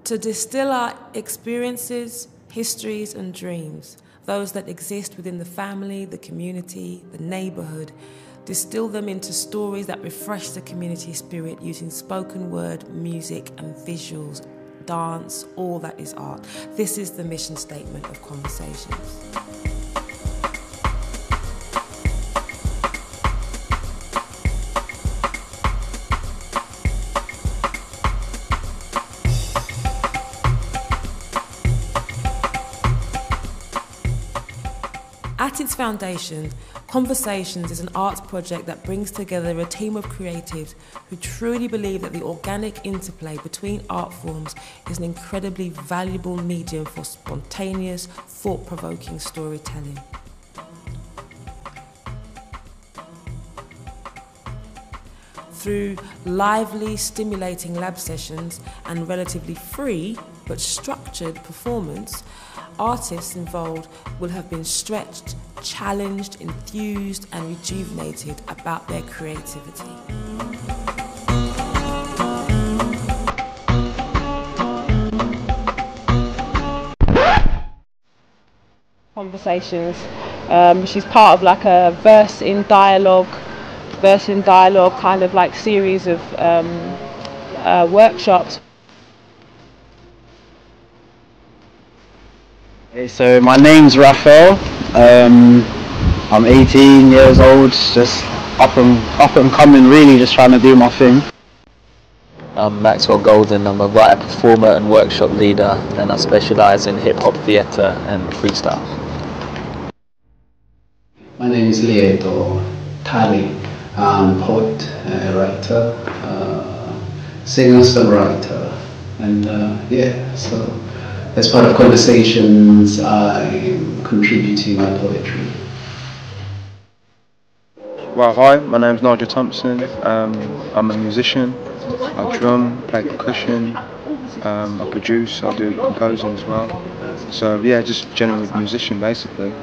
To distill our experiences, histories and dreams, those that exist within the family, the community, the neighbourhood, distill them into stories that refresh the community spirit using spoken word, music and visuals, dance, all that is art. This is the mission statement of Conversations. At its foundation, Conversations is an arts project that brings together a team of creatives who truly believe that the organic interplay between art forms is an incredibly valuable medium for spontaneous, thought-provoking storytelling. Through lively, stimulating lab sessions and relatively free but structured performance, artists involved will have been stretched, challenged, enthused and rejuvenated about their creativity. Conversations. She's part of like a verse in dialogue kind of like series of workshops. Okay, so my name's Raphael. I'm 18 years old, just up and coming, really just trying to do my thing. I'm Maxwell Golden. I'm a writer, performer and workshop leader, and I specialise in hip-hop theatre and freestyle. My name is Lieto Tali. I'm a poet, writer, singer-songwriter, and yeah, so as part of Conversations, I'm contributing my poetry. Well, hi, my name's Nigel Thompson. I'm a musician. I drum, play percussion, I produce, I do composing as well. So yeah, just generally a musician basically.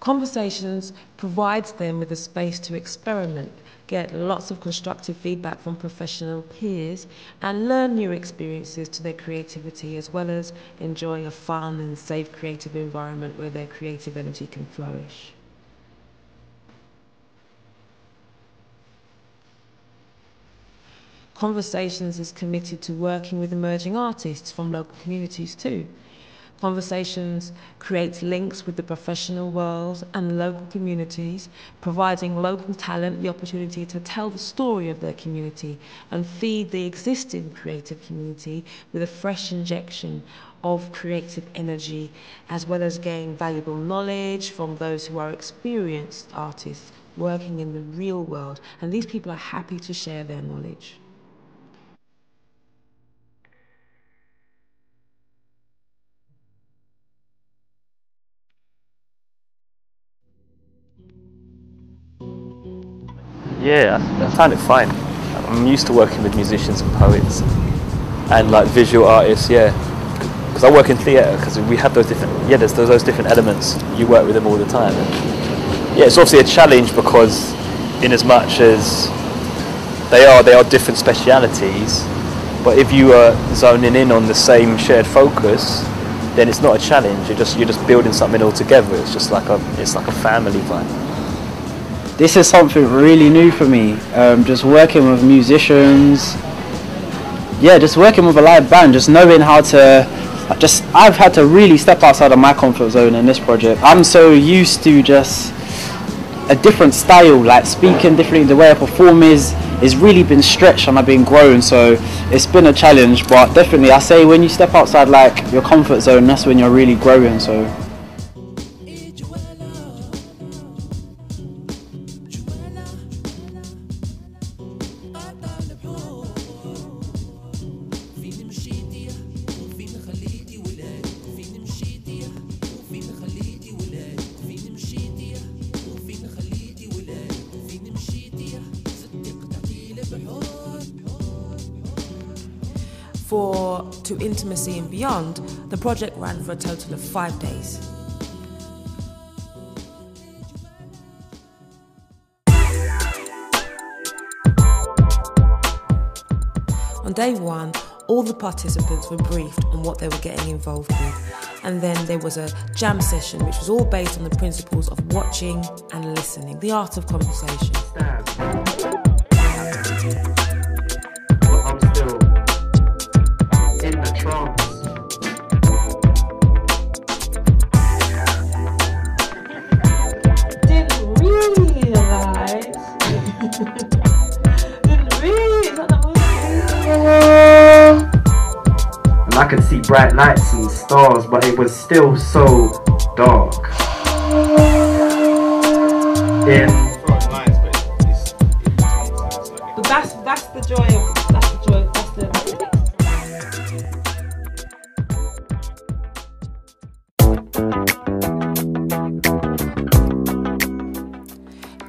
Conversations provides them with a space to experiment, get lots of constructive feedback from professional peers, and learn new experiences to their creativity, as well as enjoy a fun and safe creative environment where their creative energy can flourish. Conversations is committed to working with emerging artists from local communities too. Conversations creates links with the professional world and local communities, providing local talent the opportunity to tell the story of their community and feed the existing creative community with a fresh injection of creative energy, as well as gain valuable knowledge from those who are experienced artists working in the real world. And these people are happy to share their knowledge. Yeah, I find it fine. I'm used to working with musicians and poets and like visual artists, yeah. Because I work in theatre, because we have those different, there's those different elements. You work with them all the time. And yeah, it's obviously a challenge because in as much as they are different specialities, but if you are zoning in on the same shared focus, then it's not a challenge. You're just building something all together. It's just like a family vibe. This is something really new for me, just working with musicians, just working with a live band, just knowing how to, I've had to really step outside of my comfort zone in this project. I'm so used to just a different style, like speaking differently, the way I perform is really been stretched and I've been grown, so it's been a challenge, but definitely I say when you step outside like your comfort zone, that's when you're really growing, so. To Intimacy and Beyond, the project ran for a total of 5 days. On day one, all the participants were briefed on what they were getting involved with, and then there was a jam session which was all based on the principles of watching and listening, the art of conversation. I'm still in the trance. Didn't realise. Didn't realise that was. And I could see bright lights and stars, but it was still so dark. But that's the joy of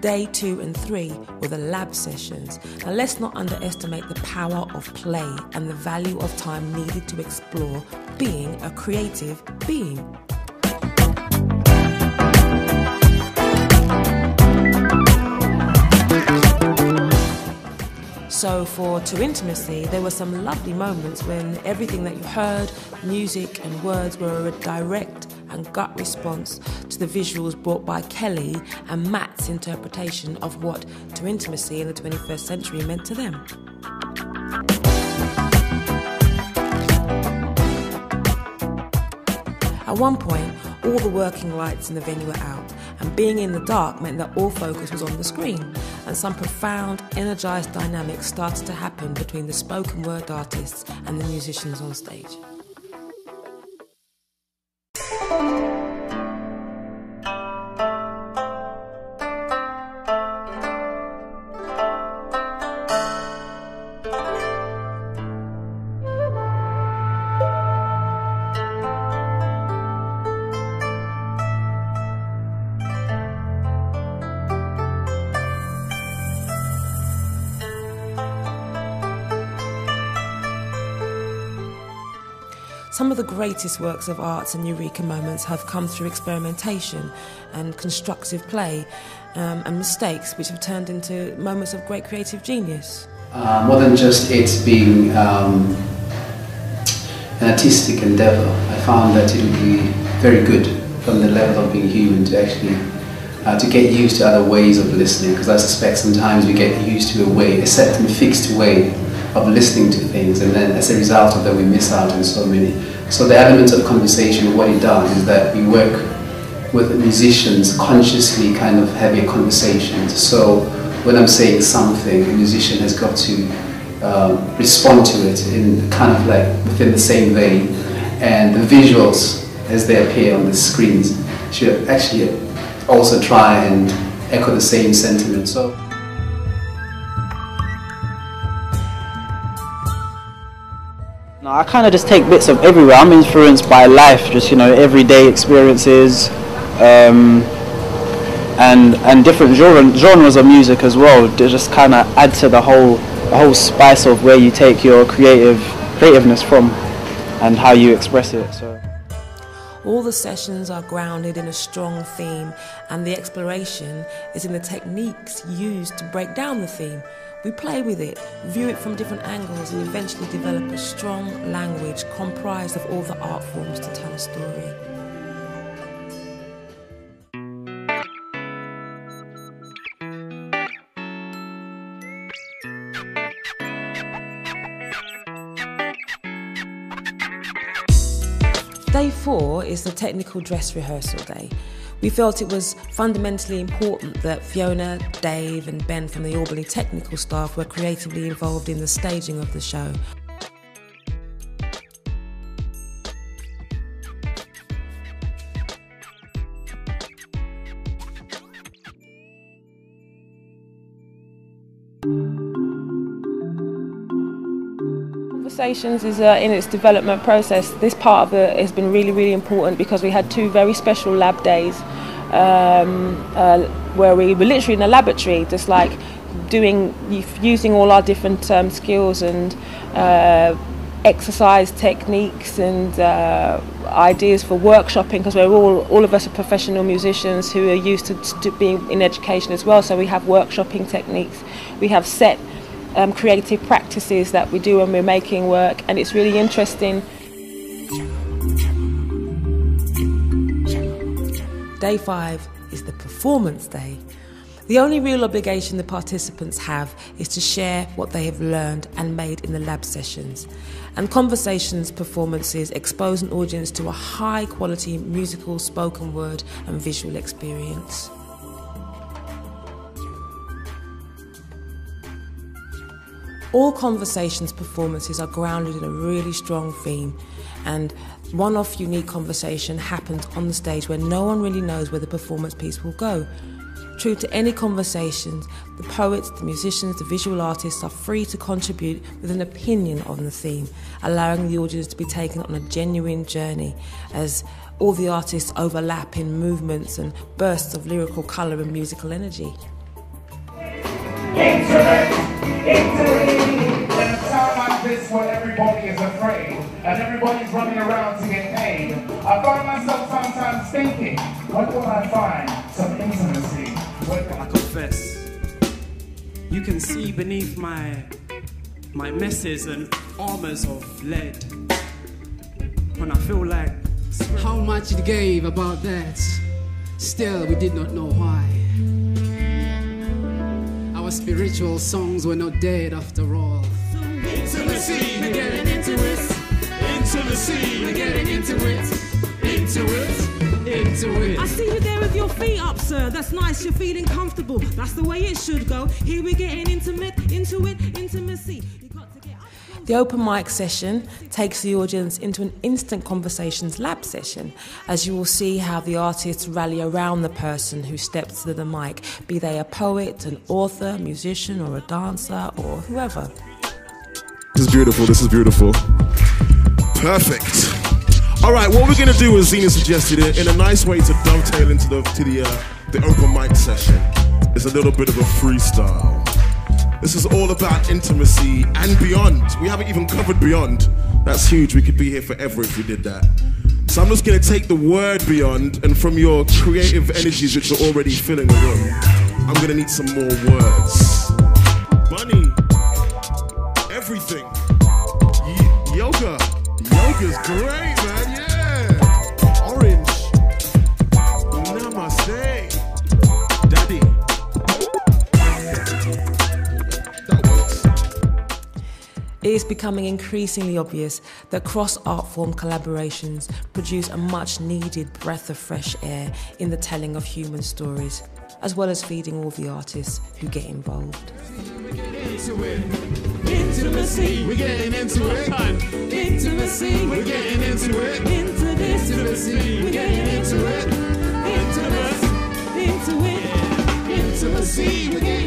Day 2 and 3 were the lab sessions. Now let's not underestimate the power of play and the value of time needed to explore being a creative being. So for To Intimacy, there were some lovely moments when everything that you heard, music and words, were a direct and gut response to the visuals brought by Kelly and Matt's interpretation of what To Intimacy in the 21st century meant to them. At one point, all the working lights in the venue were out, and being in the dark meant that all focus was on the screen, and some profound, energised dynamics started to happen between the spoken word artists and the musicians on stage. Some of the greatest works of arts and eureka moments have come through experimentation and constructive play and mistakes, which have turned into moments of great creative genius. More than just it being an artistic endeavour, I found that it would be very good from the level of being human to actually to get used to other ways of listening, because I suspect sometimes we get used to a certain fixed way of listening to things, and then as a result of that we miss out on so many. So the element of conversation, what it does is that we work with musicians consciously kind of having a conversation. So when I'm saying something, the musician has got to respond to it in kind of like within the same vein, and the visuals as they appear on the screens should actually also try and echo the same sentiment. So no, I kind of just take bits of everywhere. I'm influenced by life, just, you know, everyday experiences, and different genres of music as well. They just kind of add to the whole spice of where you take your creativeness from and how you express it. So all the sessions are grounded in a strong theme, and the exploration is in the techniques used to break down the theme. We play with it, view it from different angles, and eventually develop a strong language comprised of all the art forms to tell a story. Day 4 is the technical dress rehearsal day. We felt it was fundamentally important that Fiona, Dave and Ben from the Albany technical staff were creatively involved in the staging of the show. Conversations is in its development process. This part of it has been really important because we had 2 very special lab days where we were literally in a laboratory, just like using all our different skills and exercise techniques and ideas for workshopping, because we're all of us are professional musicians who are used to being in education as well. So we have workshopping techniques, we have set creative practices that we do when we're making work, and it's really interesting. Day 5 is the performance day. The only real obligation the participants have is to share what they have learned and made in the lab sessions. And conversations performances expose an audience to a high quality musical, spoken word and visual experience. All conversations performances are grounded in a really strong theme, and one-off unique conversation happens on the stage where no one really knows where the performance piece will go. True to any conversations, the poets, the musicians, the visual artists are free to contribute with an opinion on the theme, allowing the audience to be taken on a genuine journey as all the artists overlap in movements and bursts of lyrical colour and musical energy. In a time like this where everybody is afraid and everybody's running around to get paid, I find myself sometimes thinking, what will I find? Some intimacy. I confess, you can see beneath my messes and armours of lead. When I feel like how much it gave about that, still we did not know why. Our spiritual songs were not dead after all. Intimacy, we're getting into it. Intimacy, we're getting into it. Into it. I see you there with your feet up, sir. That's nice, you're feeling comfortable. That's the way it should go. Here we're getting intimate, into it, intimacy. The open mic session takes the audience into an instant conversations lab session, as you will see how the artists rally around the person who steps to the mic, be they a poet, an author, musician, or a dancer, or whoever. This is beautiful, this is beautiful. Perfect. All right, what we're going to do, as Zena suggested, in a nice way to dovetail into the open mic session, is a little bit of a freestyle. This is all about intimacy and beyond. We haven't even covered beyond. That's huge. We could be here forever if we did that. So I'm just going to take the word beyond, and from your creative energies which are already filling the room, I'm going to need some more words. Money, everything, yoga. Yoga's great, man, yeah. Orange, namaste, daddy. That works. It is becoming increasingly obvious that cross-art form collaborations produce a much-needed breath of fresh air in the telling of human stories, as well as feeding all the artists who get involved. Intimacy, we're getting into it. Intimacy, we're getting into it. Into this, intimacy, we're getting into it. Into it, into it. Intimacy, we're getting